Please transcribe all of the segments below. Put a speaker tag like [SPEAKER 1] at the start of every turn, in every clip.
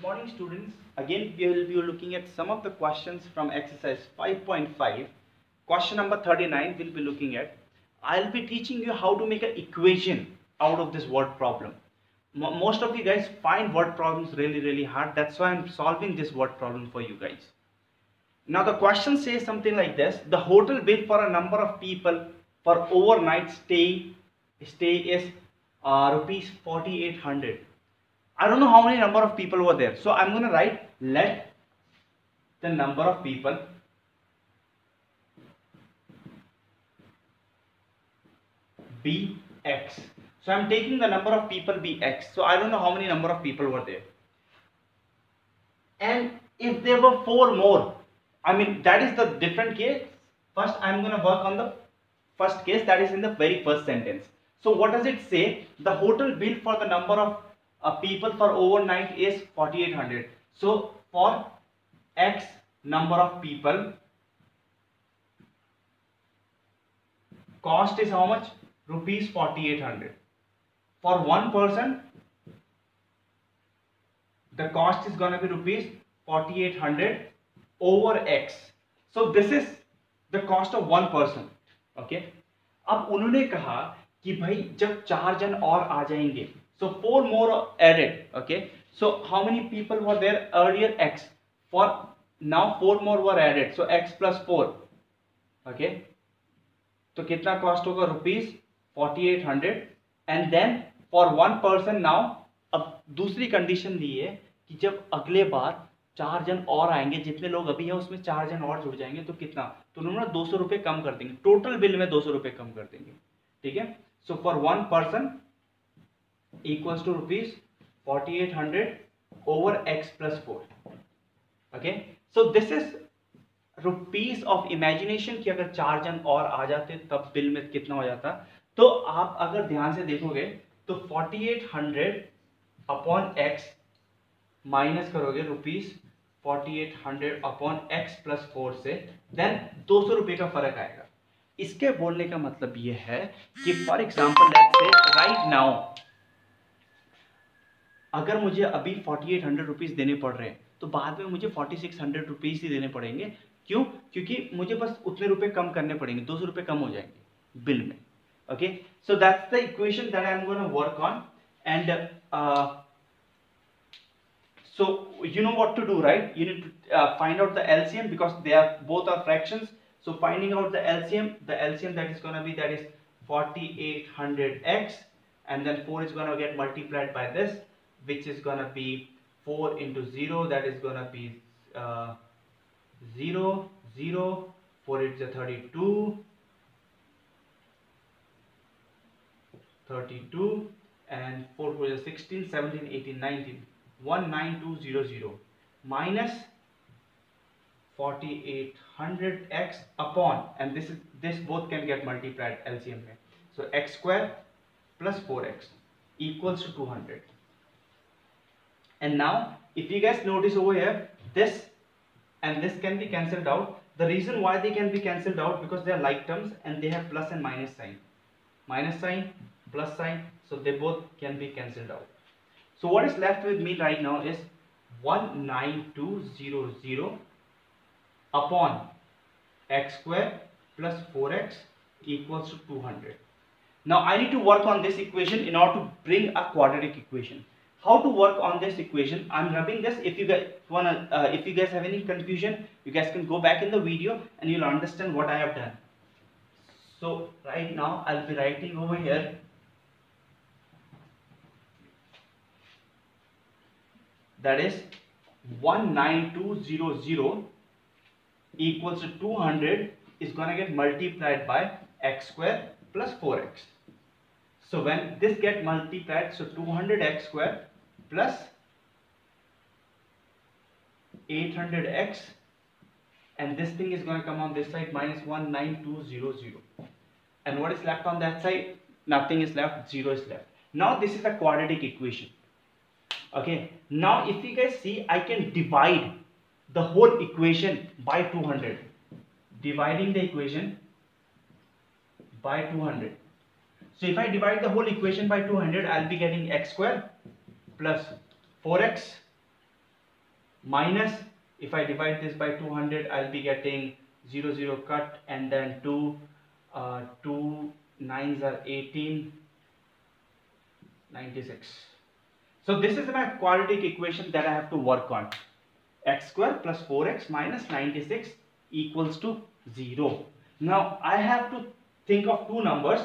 [SPEAKER 1] morning, students. Again, we will be looking at some of the questions from exercise 5.5. Question number 39 we'll be looking at. I'll be teaching you how to make an equation out of this word problem. Most of you guys find word problems really hard. That's why I'm solving this word problem for you guys. Now the question says something like this. The hotel bill for a number of people for overnight stay is rupees 4800. I don't know how many number of people were there. So I'm going to write let the number of people be X. So I'm taking the number of people be X. So I don't know how many number of people were there. And if there were 4 more, I mean that is the different case. First I'm going to work on the first case, that is in the very first sentence. So what does it say? The hotel bill for the number of people for overnight is 4800. So for X number of people, cost is how much? Rupees 4800. For one person, the cost is going to be rupees 4800 over X. So this is the cost of one person. Okay. अब उन्होंने कहा कि भाई जब 4 जन और आ जाएंगे, so 4 more added. Okay. So how many people were there earlier? X. For now 4 more were added. So X plus 4. Okay. तो कितना कॉस्ट होगा? Rupees 4800. And then for one person now, अब दूसरी कंडीशन ली है कि जब अगले बार 4 जन और आएंगे, जितने लोग अभी हैं उसमें 4 जन और जुड़ जाएंगे तो कितना? तो उन्होंने 200 रुपये कम कर देंगे, टोटल बिल में 200 रुपये कम कर देंगे. ठीक है. So for one person equals to rupees 4800 over X plus 4. Okay. So this is rupees of imagination कि अगर 4 जन और आ जाते तब बिल में कितना हो जाता. तो आप अगर ध्यान से देखोगे तो 4800 अपॉन एक्स माइनस करोगे रुपीस 4800 अपॉन एक्स प्लस 4 से, देन 200 रुपये का फर्क आएगा. इसके बोलने का मतलब यह है कि for example let's say right now अगर मुझे अभी 4800 रुपीज देने पड़ रहे हैं तो बाद में मुझे 4600 रुपीज ही देने पड़ेंगे. क्यों? क्योंकि मुझे बस उतने रुपए कम करने पड़ेंगे, 200 रुपए कम हो जाएंगे बिल में. Okay. So that's the equation that I am going to work on. And so you know what to do, right? You need to find out the LCM because they are both are fractions. So finding out the LCM that is going to be, that is 4800x, and then 4 is going to get multiplied by this, which is going to be 4 into 0, that is going to be 0 0. 4 it's a 32, and 4 4 is 16, 17, 18, 19. 19200 minus 4800x upon, and this both can get multiplied LCM में. So x square plus 4x equals to 200. And now if you guys notice over here, this and this can be cancelled out. The reason why they can be cancelled out because they are like terms and they have plus and minus sign, plus sign, so they both can be cancelled out. So what is left with me right now is 19200 upon x square plus 4x equals to 200. Now I need to work on this equation in order to bring a quadratic equation. How to work on this equation? I'm rubbing this. If you guys have any confusion, you guys can go back in the video and you'll understand what I have done. So right now I'll be writing over here that is 19200 equals to 200 is going to get multiplied by x square plus 4x. So when this get multiplied, so 200x square plus 800x, and this thing is going to come on this side minus 19200. And what is left on that side? Nothing is left, 0 is left. Now this is a quadratic equation. Okay, now if you guys see, I can divide the whole equation by 200. Dividing the equation by 200. So if I divide the whole equation by 200, I'll be getting x square plus 4x minus, if I divide this by 200, I'll be getting 0 0 cut, and then 2 2 9s are 18, 96. So this is my quadratic equation that I have to work on. X square plus 4x minus 96 equals to 0. Now I have to think of two numbers.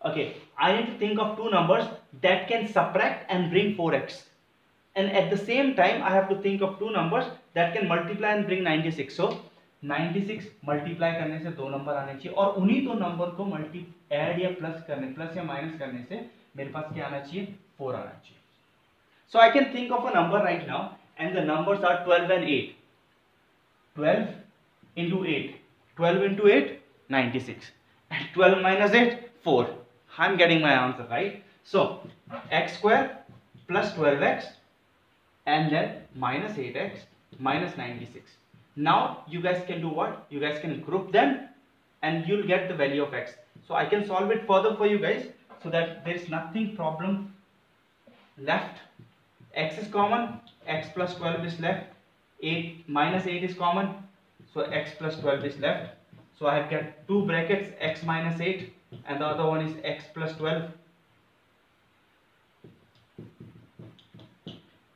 [SPEAKER 1] Okay, I need to think of two numbers that can subtract and bring 4x. And at the same time, I have to think of two numbers that can multiply and bring 96. So 96 multiply करने से दो number आने चाहिए, और उन्हीं दो number को add या प्लस या माइनस करने से मेरे पास क्या आना चाहिए, 4 आना चाहिए. So I can think of a number right now, and the numbers are 12 and 8. 12 into 8. 12 into 8, 96. And 12 minus 8, 4. I'm getting my answer, right? So x square plus 12x and then minus 8x minus 96. Now you guys can do what? You guys can group them and you'll get the value of x. So I can solve it further for you guys so that there is nothing problem left. X is common, x plus 12 is left, 8 minus 8 is common, so x plus 12 is left. So I have got two brackets, x minus 8 and the other one is x plus 12,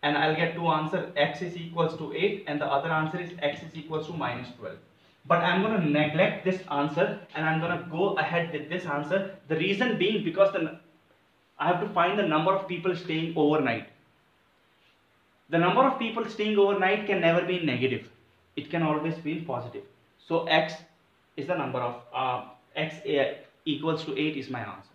[SPEAKER 1] and I'll get two answers, x is equals to 8 and the other answer is x is equals to minus 12. But I'm going to neglect this answer and I'm going to go ahead with this answer. The reason being because I have to find the number of people staying overnight. The number of people staying overnight can never be negative. It can always be positive. So x is the number of x equals to 8 is my answer.